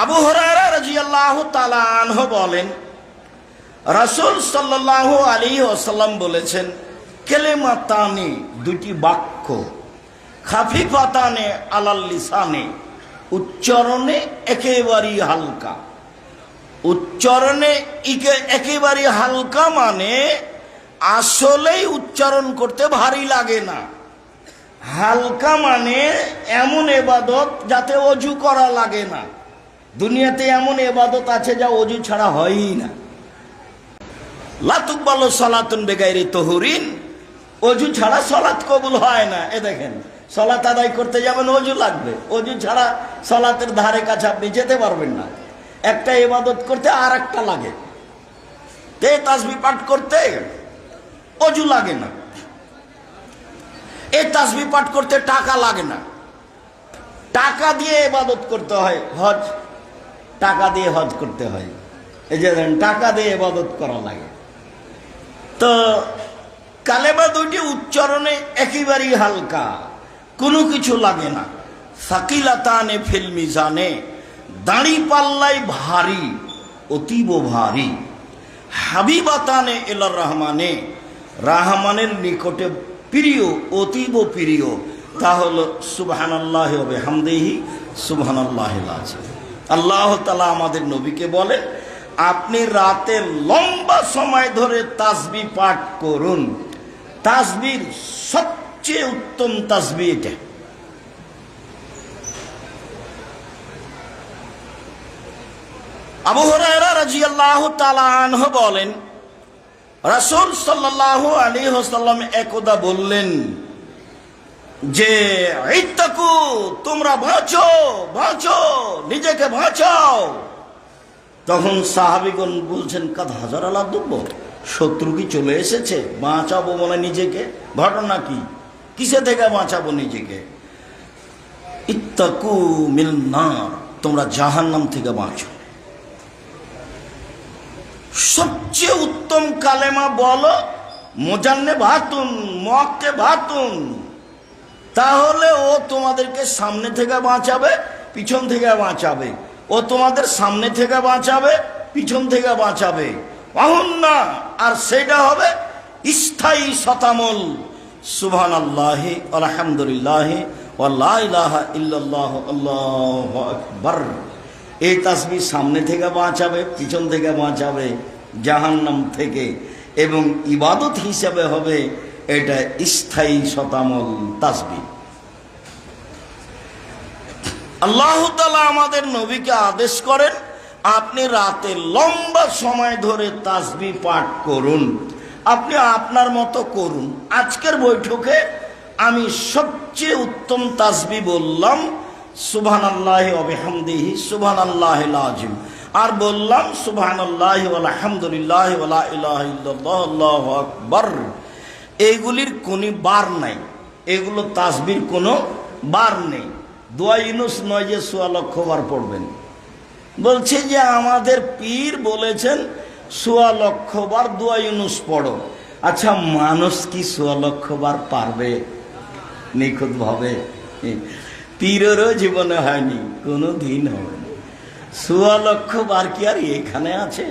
আবু হুরায়রা রাদিয়াল্লাহু তাআলা আনহু বলেন, রাসূল সাল্লাল্লাহু আলাইহি ওয়াসাল্লাম বলেছেন, কালিমাতানি, দুটি বাক্য, খাফিফাতানে আলাল লিসানে, উচ্চারণে একেবারেই হালকা। উচ্চারণে একেবারে হালকা মানে আসলেই উচ্চারণ করতে ভারী লাগে না। হালকা মানে এমন ইবাদত যাতে অজু করা লাগে না। দুনিয়াতে এমন ইবাদত আছে যা অজু ছাড়া হয়ই না। লা তুকবালু সালাতুন বিগাইরি তাহুরিন, অজু ছাড়া সালাত কবুল হয় না। এ দেখেন, সালাত আদায় করতে যাবেন অজু লাগবে, অজু ছাড়া সালাতের ধারে কাছে আপনি যেতে পারবেন না। একটা ইবাদত করতে আর একটা লাগে। তাসবিহ পাঠ করতে অজু লাগে না, এই তাসবিহ পাঠ করতে টাকা লাগে না। টাকা দিয়ে ইবাদত করতে হয়, হজ টাকা দিয়ে হজ করতে হয়। এই যে টাকা দিয়ে ইবাদত করা লাগে। তো কালেমা দুইটি উচ্চারণে একেবারেই হালকা, কোনো কিছু লাগে না। সাকিলাতানে ফিল মিজানে, দাঁড়ি পাল্লাই ভারী, অতীব ভারী। হাবিবাতানে ইলার রহমানে, রহমানের নিকটে প্রিয়, অতীব প্রিয়। তা হলো সুবহানাল্লাহি ওয়া বিহামদিহি সুবহানাল্লাহিল আযীম। আল্লাহ তাআলা আমাদের নবীকে বলেন, আপনি রাতে লম্বা সময় ধরে তাসবিহ পাঠ করুন। তাসবিহর সবচেয়ে উত্তম তাসবিহ এটা। আবু হুরায়রা রাদিয়াল্লাহু তাআলা আনহু বলেন, রাসূল সাল্লাল্লাহু আলাইহি ওয়াসাল্লাম একদা বললেন যে, ইত্তাকু, তোমরা বাঁচো, বাঁচো, নিজেকে বাঁচাও। তখন সাহাবীগণ বলছেন, কাদ হাজার আলা দুব্ব, শত্রু কি চলে এসেছে? বাঁচাবো বলে নিজেকে? ঘটনা কি? কিসে থেকে বাঁচাবো নিজেকে? ইত্তাকু মিনান নার, তোমরা জাহান্নাম থেকে বাঁচো। সবচেয়ে উত্তম কালেমা বলো মুজান্নে ভাতুন, মক্কে ভাতুন। তাহলে ও তোমাদেরকে সামনে থেকে বাঁচাবে, পিছন থেকে বাঁচাবে। ও তোমাদের সামনে থেকে বাঁচাবে, পিছন থেকে বাঁচাবে। পাহুন না, আর সেটা হবে স্থায়ী শতামল। সুবহানাল্লাহি আলহামদুলিল্লাহি ওয়া লা ইলাহা ইল্লাল্লাহু আল্লাহু আকবার। এই তাসবিহ সামনে থেকে বাঁচাবে, পিছন থেকে বাঁচাবে, জাহান্নাম থেকে। এবং ইবাদত হিসাবে হবে এটা স্থায়ী শতামল তাসবিহ। আল্লাহ তাআলা আমাদের নবীকে আদেশ করেন, আপনি রাতে লম্বা সময় ধরে তাসবিহ পাঠ করুন। আপনি আপনার মতো করুন। আজকের বৈঠকে আমি সবচেয়ে উত্তম তাসবিহ বললাম সুবহানাল্লাহি ওয়া বিহামদিহি সুবহানাল্লাহিল আযীম, আর বললাম সুবহানাল্লাহি ওয়া আলহামদুলিল্লাহি ওয়া লা ইলাহা ইল্লাল্লাহু আল্লাহু আকবার। এইগুলির কোনো বার নাই, এগুলো তাসবিহর কোনো বার নেই। দোয়া ইউনুস নয় যে ১৬ লক্ষ বার পড়বেন। বলছে যে আমাদের পীর বলেছেন ১৬ লক্ষ বার দোয়া ইউনুস পড়ো। আচ্ছা, মানুষ কি ১৬ লক্ষ বার পারবে নিখুঁত ভাবে? পীরেরও জীবনে হয়নি, কোনো দিন হবে না। ১৬ লক্ষ বার কি আর এখানে আছে?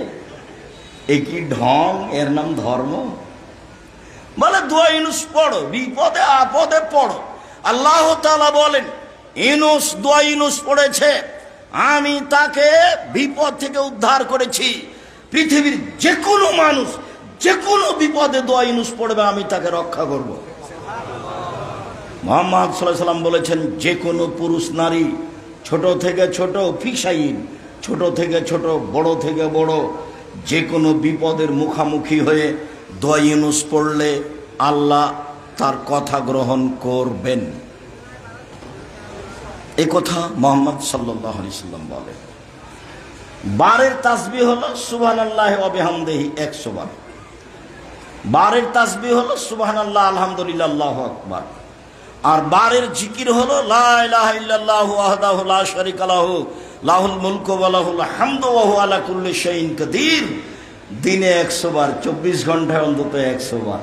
এ কি ঢং? এর নাম ধর্ম? বলে দোয়া ইউনুস পড়ো, বিপদে আপদে পড়ো। আল্লাহ তাআলা বলেন, ইউনুস দোয়া ইউনুস পড়েছে, আমি তাকে বিপদ থেকে উদ্ধার করেছি। পৃথিবীর যে কোনো মানুষ যে কোনো বিপদে দোয়া ইউনুস পড়বে, আমি তাকে রক্ষা করব। মুহাম্মদ সাল্লাল্লাহু আলাইহি ওয়াসাল্লাম বলেছেন, যে কোনো পুরুষ নারী, ছোট থেকে ছোট, ফিসাইন, ছোট থেকে ছোট, বড় থেকে বড়, যে কোনো বিপদের মুখামুখি হয়ে দোয়া ইউনুস পড়লে আল্লাহ তার কথা গ্রহণ করবেন। এই কথা মুহাম্মদ সাল্লাল্লাহু আলাইহি ওয়াসাল্লাম বলেন। বারের তাসবিহ হলো সুবহানাল্লাহি ওয়া বিহামদিহি ১০০ বার। বারের তাসবিহ হলো সুবহানাল্লাহ আলহামদুলিল্লাহ আল্লাহু আকবার। আর বারের জিকির হলো লা ইলাহা ইল্লাল্লাহু ওয়াহদাহু লা শারীকা লাহু লাহুল মুলকু ওয়া লাহুল হামদু ওয়া হুয়া আলা কুল্লি শাইইন কাদির। দিনে ১০০ বার, ২৪ ঘন্টায় অন্তত ১০০ বার।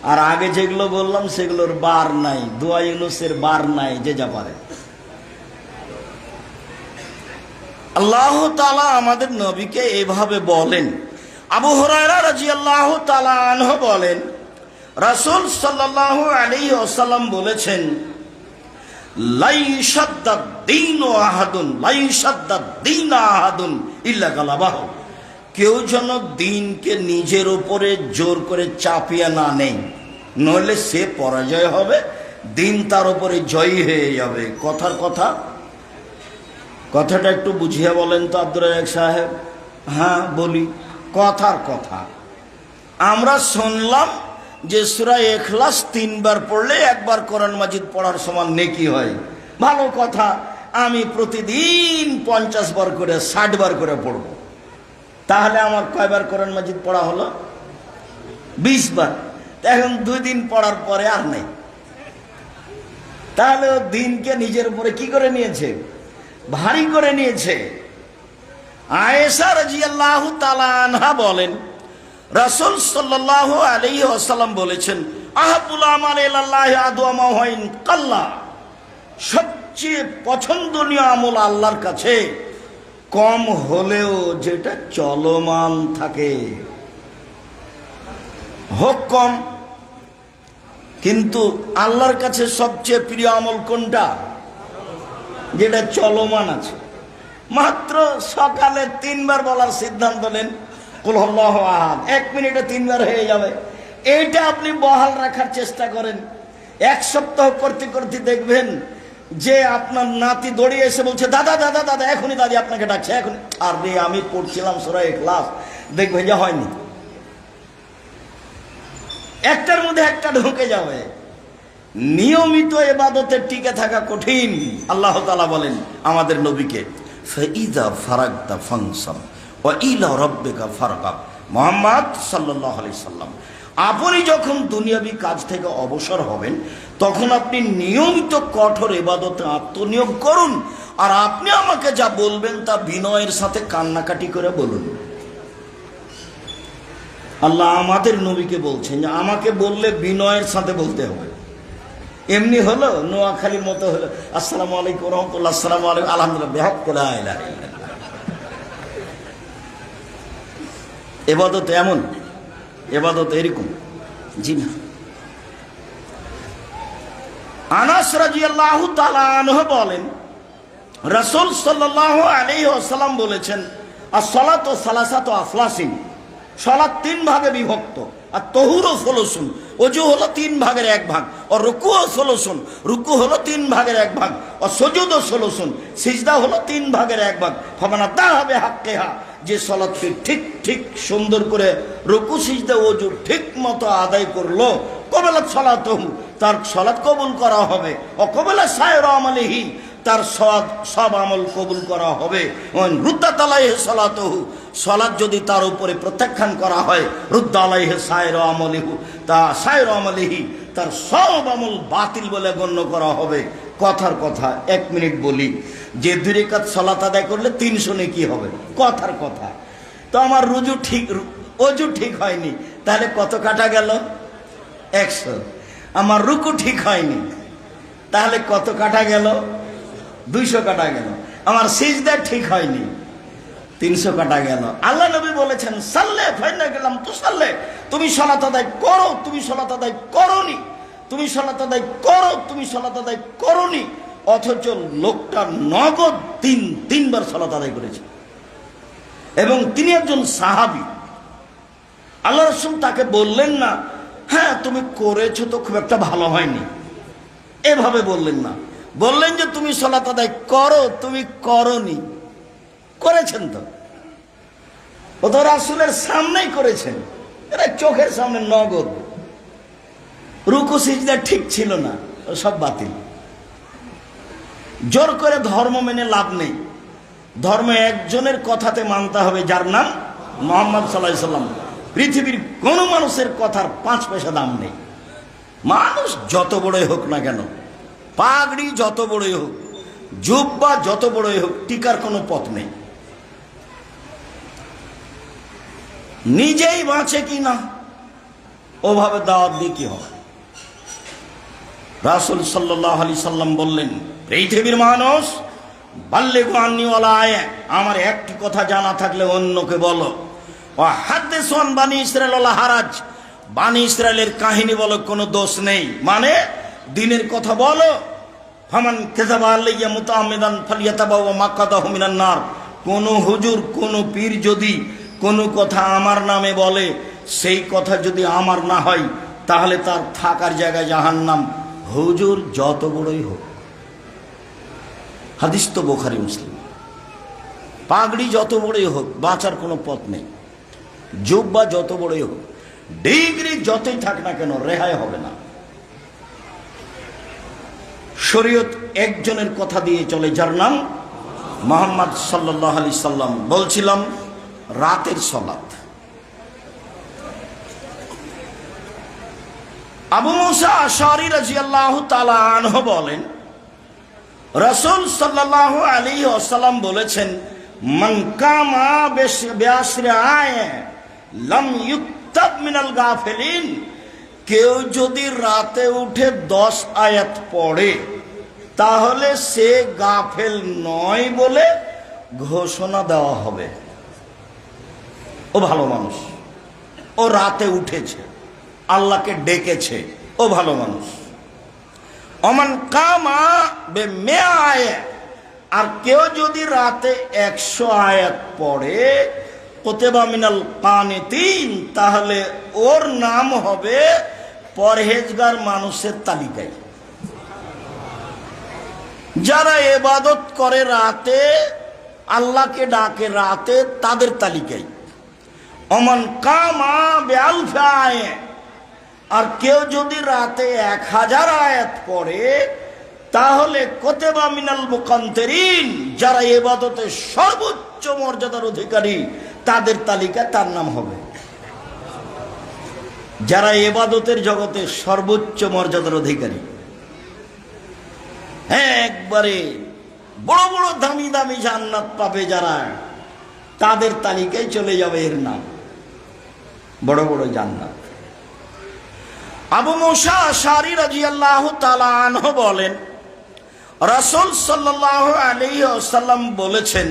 আর আগে যেগুলো বললাম সেগুলোর বার নাই, দোয়া ইউনুসের বার নাই, যে যা পারে। আল্লাহ তাআলা আমাদের নবীকে এভাবে বলেন। আবু হুরায়রা রাদিয়াল্লাহু তাআলা আনহু বলেন, রাসূল সাল্লাল্লাহু আলাইহি ওয়াসাল্লাম বলেছেন, লাইশাদ্দাদ-দীনু আহাদুন লাইশাদ্দাদ-দীনা আহাদুন ইল্লা গালাবাহু। কেউ যেন দিনকে নিজের উপরে জোর করে চাপিয়ে না নেয়, নইলে সে পরাজয় হবে, দিন তার উপরে জয়ী হয়ে যাবে। কথাটা একটু বুঝিয়ে বলেন তো আব্দুর রাজ্জাক সাহেব। হ্যাঁ বলি, কথার কথা। আমরা শুনলাম যে সূরা ইখলাস 3 বার পড়লে একবার কোরআন মাজিদ পড়ার সমান নেকি হয়। ভালো কথা, আমি প্রতিদিন 50 বার করে 60 বার করে পড়ব। তাহলে আমার কয়বার কোরআন মাজিদ পড়া হলো? 20 বার। এখন 2 দিন পড়ার পরে আর নেই। তাহলে ও দিনকে নিজের উপরে কি করে নিয়েছে? ভারী করে নিয়েছে। আয়েশা রাদিয়াল্লাহু তাআলা আনহা বলেন, রাসূল সাল্লাল্লাহু আলাইহি ওয়াসাল্লাম বলেছেন, আহাবুল আমাল ইলাল্লাহি আদওয়ামা ওয়াইন কাল্লা। সবচেয়ে পছন্দনীয় আমল আল্লাহর কাছে কম হলেও যেটা চলমান থাকে, হোক কম, কিন্তু আল্লাহর কাছে সবচেয়ে প্রিয় আমল কোনটা? যেটা চলমান আছে। মাত্র সকালে 3 বার বলার সিদ্ধান্ত নেন, কুল হুয়াল্লাহু আহাদ, 1 মিনিটে 3 বার হয়ে যাবে। এইটা আপনি বহাল রাখার চেষ্টা করেন। 1 সপ্তাহ করতে করতে দেখবেন যে আপনার নাতি দৌড়িয়ে এসে বলছে, দাদা দাদা দাদা, এখনই দাদি আপনাকে ডাকছে, এখনই। আর আমি পড়ছিলাম সূরা ইখলাস, দেখবেন যে হয়নি, একটার মধ্যে একটা ঢুকে যাবে। নিয়মিত ইবাদতে টিকে থাকা কঠিন। আল্লাহ তাআলা বলেন আমাদের নবীকে, ফাইযা ফারাগতা ফানসাব ওয়া ইলা রাব্বিকা ফারগাব। মুহাম্মদ সাল্লাল্লাহু আলাইহি সাল্লাম, আপনি যখন দুনিয়াবি কাজ থেকে অবসর হবেন, তখন আপনি নিয়মিত কঠোর ইবাদতে আত্মনিয়োগ করুন। আর আপনি আমাকে যা বলবেন তা বিনয়ের সাথে কান্নাকাটি করে বলুন। আল্লাহ আমাদের নবীকে বলছেন যে আমাকে বললে বিনয়ের সাথে বলতে হবে। এমনি হলো নোয়াখালীর মতো হলো, আসসালামু আলাইকুম ওয়া রাহমাতুল্লাহ, আসসালামু আলাইকুম, আলহামদুলিল্লাহ, বিহাক্ক লা ইলাহা ইল্লাল্লাহ। ইবাদত এমন, ইবাদত এরকম? জি না। আনাস রাদিয়াল্লাহু তাআলা আনহু বলেন, রাসূল সাল্লাল্লাহু আলাইহি ওয়াসাল্লাম বলেছেন, as-সালাতু সালাসাতু আফলাসিন। সালাত 3 ভাগে বিভক্ত। আর তহুরও 16, ওযু হলো 3 ভাগের 1 ভাগ, আর রুকুও 16, রুকু হলো 3 ভাগের 1 ভাগ, আর সুজুদও 16, সিজদা হলো 3 ভাগের 1 ভাগ। ফামানা তাহাবে হাক্কিহা, যে সালাতকে ঠিক ঠিক সুন্দর করে রুকু সিজদা ওযু ঠিক মতো আদায় করলো, কবুলাত সালাতুহু, তার সালাত কবুল করা হবে। ও কবুলা সায়রা আমালিহি, তার সব আমল কবুল করা হবে। রুদ্দাত আলাইহি সালাতুহু, সালাত যদি তার উপরে প্রত্যাখ্যান করা হয়, রুদ্দা আলাইহি সায়রা আমালিহু, তা সায়রা আমালিহি, তার সব আমল বাতিল বলে গণ্য করা হবে। কথার কথা, 1 মিনিট বলি, যে 2 রাকাত সালাত আদায় করলে 300 নেকি হবে। কথার কথা। তো আমার ওযু ঠিক হয়নি, তাহলে কত কাটা গেল? 100। আমার রুকু ঠিক হয়নি, তাহলে কত কাটা গেল? 200 কাটা গেল। আমার সিজদা ঠিক হয়নি, 300 কাটা গেল। আল্লাহ নবী বলেছেন, সাল্লে ফাইনা গেলাম তো সাল্লে, তুমি সালাত আদায় করো, তুমি সালাত আদায় করোনি, তুমি সালাত আদায় করো, তুমি সালাত আদায় করোনি। অথচ লোকটা নগদ 3 বার সালাত আদায় করেছে, এবং তিনি একজন সাহাবী। আল্লাহ রাসূল তাকে বললেন না, হ্যাঁ তুমি করেছো তো খুব একটা ভালো হয়নি, এভাবে বললেন না। বললেন যে তুমি সালাত আদায় করো, তুমি করোনি। করেছেন তো, ও তো রাসূলের সামনেই করেছেন, এরা চোখের সামনে নগদ। রুকু সিজদা ঠিক ছিল না, সব বাতিল। জোর করে ধর্ম মেনে লাভ নেই। ধর্ম একজনের কথাতে মানতে হবে, যার নাম মুহাম্মদ সাল্লাল্লাহু আলাইহি সাল্লাম। পৃথিবীর কোন মানুষের কথার 5 পয়সা দাম নেই। মানুষ যত বড়ই হোক না কেন, পাগড়ি যত বড়ই হোক, জুব্বা যত বড়ই হোক, টিকার কোনো পথ নেই। নিজেই বাঁচে কি না, ওভাবে দাওয়াত দিয়ে কি হবে? রাসূল সাল্লাল্লাহু আলাইহি সাল্লাম বললেন, পৃথিবীর মানুষ বাল্লিগু আন্নী ওয়ালা আয়া, আমার একটি কথা জানা থাকলে অন্যকে বলো। ওয়া হাদিসু আন বানি ইসরাঈল ওয়ালা হারাজ, বানি ইসরাইলের কাহিনী বলো, কোনো দোষ নেই, মানে দিনের কথা বলো। ফামান কাযাবা আলাইয়া মুতাআম্মিদান ফালিয়াতাবাওয়া মাকআদাহু মিনান নার, কোন হুজুর কোন পীর যদি কোনো কথা আমার নামে বলে, সেই কথা যদি আমার না হয়, তাহলে তার থাকার জায়গায় জাহান্নাম, হুজুর যত বড়ই হোক। হাদিস তো বুখারী মুসলিম। পাগড়ি যত বড়ই হোক, বাঁচার কোনো পথ নেই। জুব্বা যত বড়ই হোক, ডিগ্রি যতই থাক না কেন, রেহাই হবে না। শরীয়ত একজনের কথা দিয়ে চলে, যার নাম মুহাম্মদ সাল্লাল্লাহু আলাইহি সাল্লাম। বলছিলাম রাতের সালাত। আবু মুসা আশআরী রাদিয়াল্লাহু তাআলা আনহু বলেন, রাসূল সাল্লাল্লাহু আলাইহি ওয়াসাল্লাম বলেছেন, মান কামা বিআশরি আয়া লাম ইউকতাব মিনাল গাফিলিন, কেউ যদি রাতে উঠে 10 আয়াত পড়ে, তাহলে সে গাফেল নয় বলে ঘোষণা দেওয়া হবে। ও ভালো মানুষ, ও রাতে উঠেছে, আল্লাহকে ডেকেছে, ও ভালো মানুষ। অমান কামা বিমিয়া আয়া, আর কেউ যদি রাতে 100 আয়াত পড়ে, কুতিবা মিনাল কানিতিন, তাহলে ওর নাম হবে পরহেজগার মানুষের তালিকায়। যারা ইবাদত করে রাতে, আল্লাহকে ডাকে রাতে, তাদের তালিকায়। অমান কামা বিআলফি আয়া, আর কেউ যদি রাতে 1000 আয়াত পড়ে, তাহলে কুতিবা মিনাল মুকান্তিরিন, যারা ইবাদতের সর্বোচ্চ মর্যাদার অধিকারী, তাদের তালিকা তার নাম হবে। যারা ইবাদতের জগতে সর্বোচ্চ মর্যাদার অধিকারী, একবারে বড় বড় দামি দামি জান্নাত পাবে যারা, তাদের তালিকায় চলে যাবে এর নাম, বড় বড় জান্নাত। আবু মুসা আশআরী রাদিয়াল্লাহু তাআলা আনহু বলেন, রাসূল সাল্লাল্লাহু আলাইহি ওয়াসাল্লাম বলেছেন,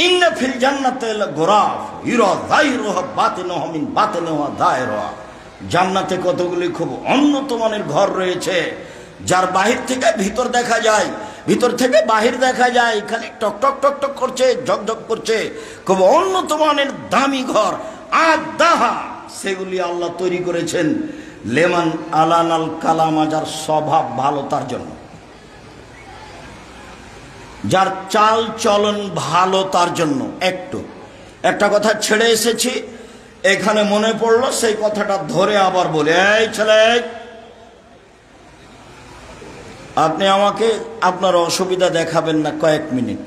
ইন্না ফিল জান্নাতিল গুরাফ ইরা যাহিরুহা বাতিনুহা মিন বাতিনিহা যাহিরুহা, জান্নাতে কতগুলি খুব উন্নত মানের ঘর রয়েছে, যার বাহির থেকে ভিতর দেখা যায়, ভিতর থেকে বাহির দেখা যায়, খালি টক টক টক টক করছে, ঝকঝক করছে, খুব উন্নত মানের দামি ঘর। আদাহা, সেগুলি আল্লাহ তৈরি করেছেন লেমান আলানাল কালামা, যার স্বভাব ভালো তার জন্য, যার চাল চলন ভালো তার জন্য। একটা কথা ছেড়ে এসেছি, এখানে মনে পড়লো, সেই কথাটা ধরে আবার বলে, এই ছেলে, আপনি আমাকে আপনার অসুবিধা দেখাবেন না কয়েক মিনিট,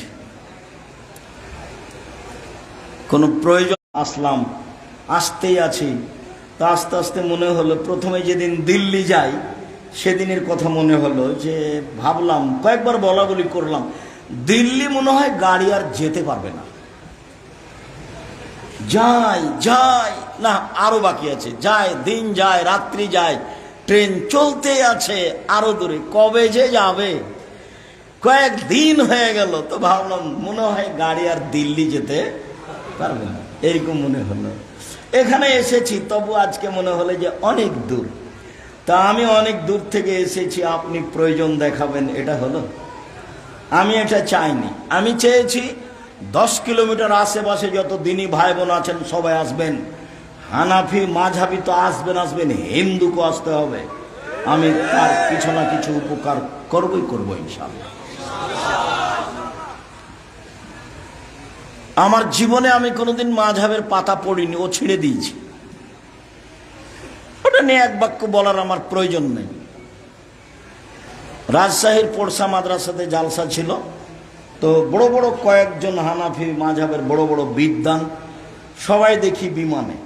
কোনো প্রয়োজন। আসলাম, আসতেই আছি, তা আস্তে আস্তে মনে হলো, প্রথমে যেদিন দিল্লি যাই সেদিনের কথা মনে হলো, যে ভাবলাম, কয়েকবার বলা বলি করলাম, দিল্লি মনে হয় গাড়ি আর যেতে পারবে না, যাই যাই না, আরো বাকি আছে, যায়, দিন যায়, রাত্রি যায়, ট্রেন চলতে আছে আরো দূরে, কবে যে যাবে, কয়েকদিন হয়ে গেল। তো ভাবলাম মনে হয় গাড়ি আর দিল্লি যেতে পারবে না, এরকম মনে হলো। এখানে এসেছি, তবু আজকে মনে হলো যে অনেক দূর, তা আমি অনেক দূর থেকে এসেছি, আপনি প্রয়োজন দেখাবেন, এটা হলো? আমি এটা চাইনি। আমি চেয়েছি 10 কিলোমিটার আশেপাশে যত দিনী ভাই বোন আছেন সবাই আসবেন, হানাফি মাঝহাবি তো আসবেন, হিন্দুকে আসতে হবে, আমি তার কিছু না কিছু উপকার করবো ইনশাআল্লাহ। আমার জীবনে আমি কোনোদিন মাযহাবের পাতা পড়িনি, ও ছিঁড়ে দিয়েছি, ওটা নিয়ে এক বাক্য বলার আমার প্রয়োজন নেই। রাজশাহীর পড়সা মাদ্রাসাতে জালসা ছিল, তো বড় বড় কয়েকজন হানাফি মাযহাবের বড় বড় বিদ্বান, সবাই দেখি বিমানে,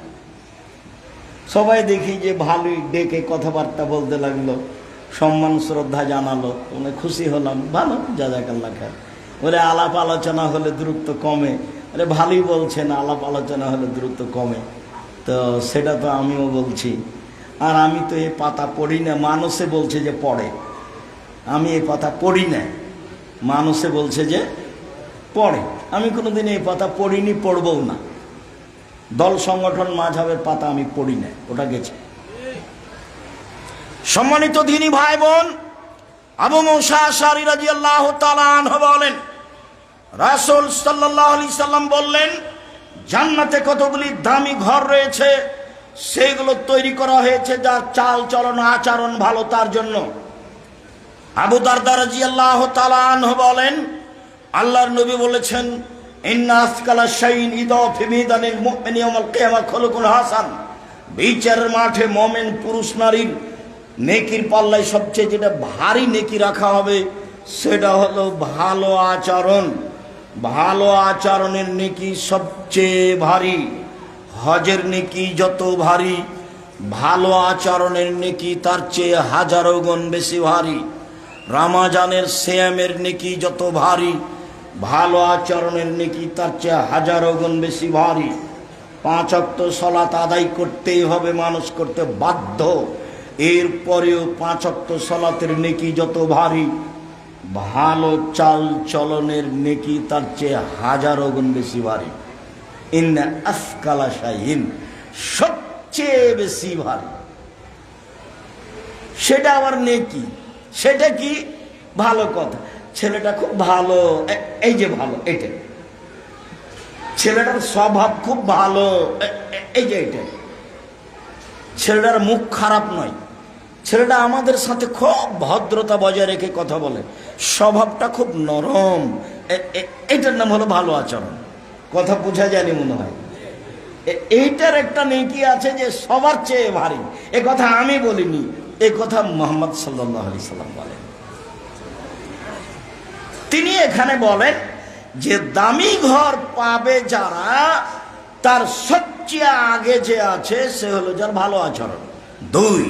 সবাই দেখি যে ভালোই ডেকে কথাবার্তা বলতে লাগলো, সম্মান শ্রদ্ধা জানালো, মানে খুশি হলাম, ভালো, জাযাকাল্লাহ খায়র। বলে আলাপ আলোচনা হলে দূরত্ব কমে, আরে ভালোই বলছেন, আলাপ আলোচনা হলে দূরত্ব কমে, তো সেটা তো আমিও বলছি। আর আমি তো এই পাতা পড়ি না, মানুষে বলছে যে পড়ে, আমি এই পাতা পড়ি না, মানুষে বলছে যে পড়ে, আমি কোনোদিন এই পাতা পড়িনি, পড়বও না। দল সংগঠন মাঝহাবের পাতা আমি পড়ি না, ওটা গেছে। সম্মানিত দ্বীনী ভাই বোন, আবু মুসা আশআরী রাদিয়াল্লাহু তাআলা আনহু বলেন, রাসূল সাল্লাল্লাহু আলাইহি সাল্লাম বললেন, জান্নাতে কতগুলি দামি ঘর রয়েছে, সেগুলো তৈরি করা হয়েছে যার চাল চলন আচরণ ভালো তার জন্য। আবু দারদা রাদিয়াল্লাহু তাআলা আনহু বলেন, আল্লাহর নবী বলেছেন, ইন্না আসকালা শাইইন ইদা ফি মিদানিল মুমিনি ইয়াউমাল কিয়ামা খুলুকুন হাসান। বিচারের মাঠে মুমিন পুরুষ নারীর নেকির পাল্লায় সবচেয়ে যেটা ভারী নেকি রাখা হবে সেটা হলো ভালো আচরণ। ভালো আচরণের নেকি সবচেয়ে ভারী। হজের নেকি যত ভারী, ভালো আচরণের নেকি তার চেয়ে হাজারো গুণ বেশি ভারী। রমজানের সিয়ামের নেকি যত ভারী, ভালো আচরণের নেকি তার চেয়ে হাজারো গুণ বেশি ভারী। 5 ওয়াক্ত সালাত আদায় করতেই হবে, মানুষ করতে বাধ্য। এরপরেও 5 ওয়াক্ত সালাতের নেকি যত ভারী, ভালো চাল চলনের নেকি তার চেয়ে হাজারো গুণ বেশি ভারী। ইন্না আসকালা শাইইন, সবচেয়ে বেশি ভারী। সেটা আবার নেকি, সেটা কি? ভালো কথা, ছেলেটা খুব ভালো, এই যে ভালো, এটা ছেলেটার স্বভাব খুব ভালো, এই যে এটা ছেলেটার মুখ খারাপ নয়, ছেলেটা আমাদের সাথে খুব ভদ্রতা বজায় রেখে কথা বলে, স্বভাবটা খুব নরম, এইটার নাম হলো ভালো আচরণ। কথা বোঝা যায়নি মনে হয়? এইটার একটা নেকি আছে যে সবার চেয়ে ভারী। এ কথা আমি বলিনি, এ কথা মুহাম্মদ সাল্লাল্লাহু আলাইহি সাল্লাম বলেন। তিনি এখানে বলেন যে দামি ঘর পাবে যারা, তার সবচেয়ে আগে যে আছে সে হলো যার ভালো আচরণ। 2,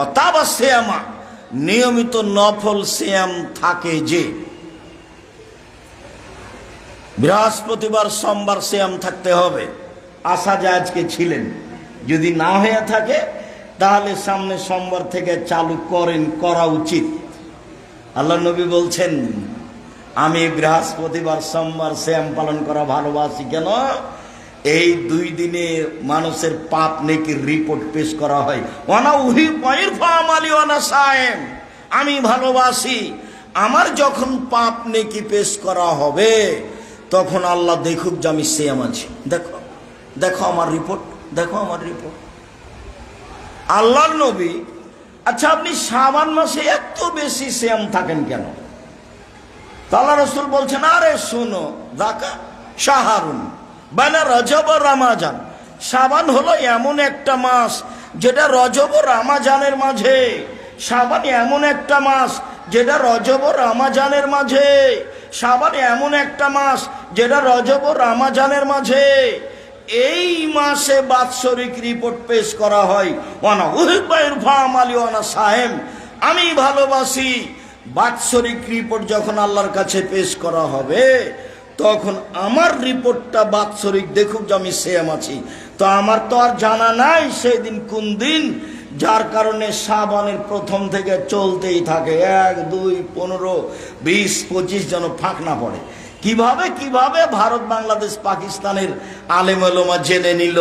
অতাবা সিয়ামা, নিয়মিত নফল সিয়াম থাকে যে। বৃহস্পতিবার সোমবার সিয়াম থাকতে হবে। আশা যে আজকে ছিলেন, যদি না হয়ে থাকে তাহলে সামনে সোমবার থেকে চালু করা উচিত। আল্লাহ নবী বলছেন, আমি বৃহস্পতিবার সোমবার সিয়াম পালন করা ভালোবাসি। কেন? এই 2 দিনে মানুষের পাপ নেকির রিপোর্ট পেশ করা হয়। আমি ভালোবাসি, আমার যখন পাপ নেকি পেশ করা হবে তখন আল্লাহ দেখুক যে আমি সিয়াম আছি। দেখো দেখো আমার রিপোর্ট, দেখো আমার রিপোর্ট। আল্লাহর নবী, আচ্ছা আপনি শাবান মাসে এত বেশি সিয়াম থাকেন কেন? আল্লাহ রাসূল বলছেন, আরে শোনো, যাকা শাহরুন বাইনা রজব ও রমজান। শাবান হলো এমন একটা মাস যেটা রজব ও রমজানের মাঝে। শাবান এমন একটা মাস যেটা রজব ও রমজানের মাঝে। শাবান এমন একটা মাস যেটা রজব ও রমজানের মাঝে। এই মাসে বাৎসরিক রিপোর্ট পেশ করা হয়। ওয়ানা উহিব্বুল ফামালি ওয়ানা সায়েম, আমি ভালোবাসি। বাৎসরিক রিপোর্ট যখন আল্লাহর কাছে পেশ করা হবে তখন আমার রিপোর্টটা বাৎসরিক দেখুক যে আমি সিয়াম আছি। তো আমার তো আর জানা নাই সেদিন কোন দিন, যার কারণে শাবানের প্রথম থেকে চলতেই থাকে। 1, 2, 15, 20, 25 যেন ফাঁক না পড়ে। কিভাবে ভারত বাংলাদেশ পাকিস্তানের আলেম ওলামা জেনে নিল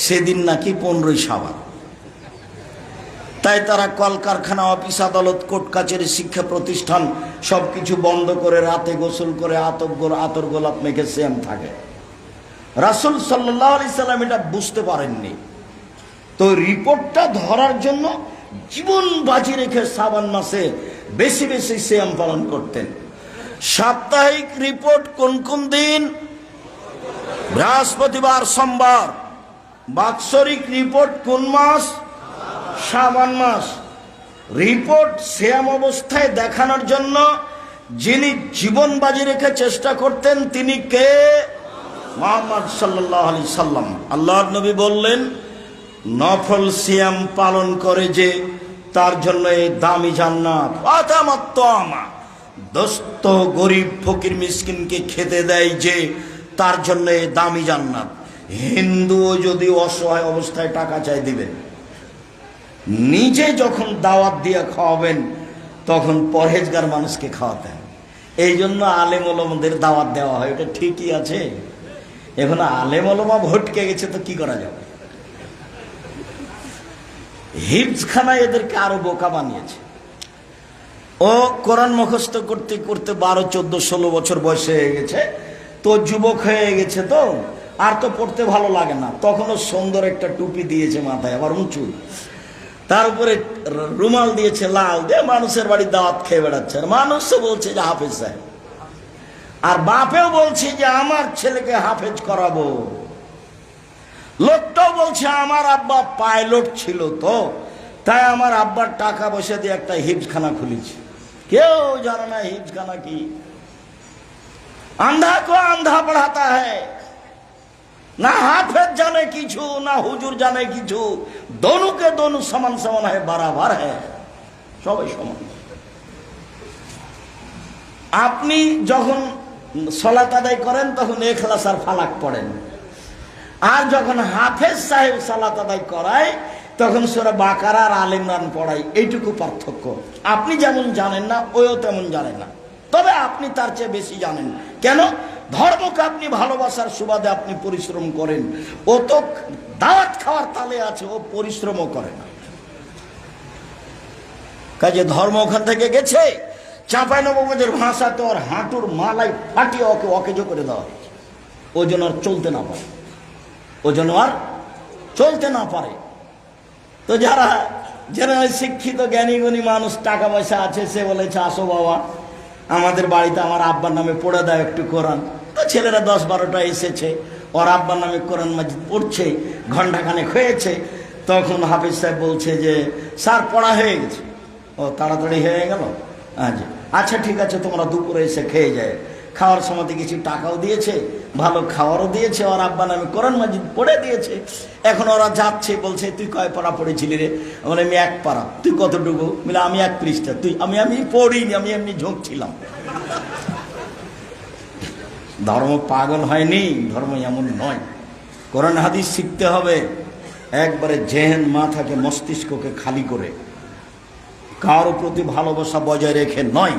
সেদিন নাকি 15ই শাবান। তাই তারা কলকারখানা, অফিস আদালত, কোর্ট কাছারি, শিক্ষা প্রতিষ্ঠান সবকিছু বন্ধ করে রাতে গোসল করে আতর গোলাপ মেখে সিয়াম থাকে। রাসূল সাল্লাল্লাহু আলাইহি সাল্লাম এটা বুঝতে পারেননি। তো রিপোর্টটা ধরার জন্য জীবন বাজি রেখে শাবান মাসে বেশি বেশি সিয়াম পালন করতেন। সাপ্তাহিক রিপোর্ট কোন কোন দিন? বৃহস্পতিবার সোমবার। বাৎসরিক রিপোর্ট কোন মাস? শাবান মাস। রিপোর্ট সিয়াম অবস্থায় দেখানোর জন্য যিনি জীবন বাজি রেখে চেষ্টা করতেন তিনি কে? মুহাম্মদ সাল্লাল্লাহু আলাইহি সাল্লাম। আল্লাহর নবী বললেন, নফল সিয়াম পালন করে যে তার জন্য এই দামি জান্নাত। ফাতামাত্তামা, দোস্ত গরিব ফকির মিসকিনকে খেতে দেয় যে তার জন্য এই দামি জান্নাত। হিন্দুও যদি অসহায় অবস্থায় টাকা চাই দিবেন, নিজে যখন দাওয়াত দিয়ে খাওয়াবেন তখন পরহেজগার মানুষকে খাওয়াতে হবে। এই জন্য আলেম ওলামাদের দাওয়াত দেওয়া হয়, এটা ঠিকই আছে। এখন আলেম ওলামা ভটকে গেছে তো কি করা যাবে? হিফজখানা এদেরকে আরো বোকা বানিয়েছে। ও কোরআন মুখস্থ করতে করতে 12, 14, 16 বছর বয়স হয়ে গেছে, তো যুবক হয়ে গেছে, তো আর তো পড়তে ভালো লাগে না। তখনও সুন্দর একটা টুপি দিয়েছে মাথায়, আবার উঁচু, তার উপরে রুমাল দিয়েছে লাল, দিয়ে মানুষের বাড়ি দাওয়াত খেয়ে বেড়াচ্ছে। আর মানুষও বলছে যে হাফেজ সাহেব, আর বাপেও বলছে যে আমার ছেলেকে হাফেজ করাবো। লোকটাও বলছে আমার আব্বা পাইলট ছিল, তো তাই আমার আব্বার টাকা পয়সা দিয়ে একটা হিফজখানা খুলেছি। কেউ জানে না হিফজখানা কি। আন্ধা কো আন্ধা পড়াতা হ্যায়, না হাফেজ জানে কিছু, না হুজুর জানে কিছু। দোনোকে দোনো সমান সমান হয়, বরাবর হ্যায়, সবাই সমান। আপনি যখন সালাত আদায় করেন তখন ইখলাস আর ফালাক পড়েন, আর যখন হাফেজ সাহেব সালাত আদায় করায় তখন সূরা বাকারা আর আলে ইমরান পড়ায়। এইটুকু পার্থক্য। আপনি যেমন জানেন না, ওও তেমন জানে না, তবে আপনি তার চেয়ে বেশি জানেন। কেন? ধর্মকে আপনি ভালোবাসার সুবাদে আপনি পরিশ্রম করেন। ও তো দাওয়াত খাওয়ার তালে আছে, ও পরিশ্রমও করে না। কাজে ধর্ম ওখান থেকে গেছে। চাঁপাইনবাবগঞ্জের ভাষাতে ওর হাঁটুর মালাই ফাটিয়ে ওকে অকেজো করে দেওয়া হয়েছে। ও যেন আর চলতে না পারে, ও যেন আর চলতে না পারে। তো যারা শিক্ষিত জ্ঞানী গুণী মানুষ, টাকা পয়সা আছে, সে বলেছে আসো বাবা আমাদের বাড়িতে আমার আব্বার নামে পড়ে দাও একটু কোরআন। তো ছেলেরা 10-12টা এসেছে, ওর আব্বার নামে কোরআন মাজিদ পড়ছে, ঘণ্টাখানেক হয়েছে। তখন হাফিজ সাহেব বলছে যে স্যার পড়া হয়ে গেছে। ও তাড়াতাড়ি হয়ে গেল। আচ্ছা ঠিক আছে, তোমরা দুপুরে এসে খেয়ে যায়। খাওয়ার সময় কিছু টাকাও দিয়েছে, ভালো খাওয়ারও দিয়েছে, ওর আব্বা নামে কোরআন মাজিদ পড়ে দিয়েছে। এখন ওরা যাচ্ছে, বলছে তুই কয় পারা পড়েছিলি রে? বলে আমি 1 পারা। তুই কতটুকু? বলে আমি 1 পৃষ্ঠা। তুই? আমি পড়িনি, আমি এমনি ঝোঁকছিলাম। ধর্ম পাগল হয়নি, ধর্ম এমন নয়। কোরআন হাদিস শিখতে হবে একবারে জেহেন, মাথাকে, মস্তিষ্ককে খালি করে, কারো প্রতি ভালোবাসা বজায় রেখে নয়,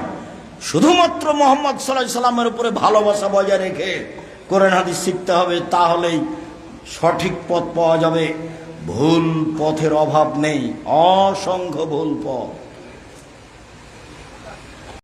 শুধুমাত্র মুহাম্মদ সাল্লাল্লাহু আলাইহি সাল্লামের উপরে ভালোবাসা বজায় রেখে কোরআন হাদিস শিখতে হবে। তাহলেই সঠিক পথ পাওয়া যাবে। ভুল পথের অভাব নেই, অসংখ্য ভুল পথ।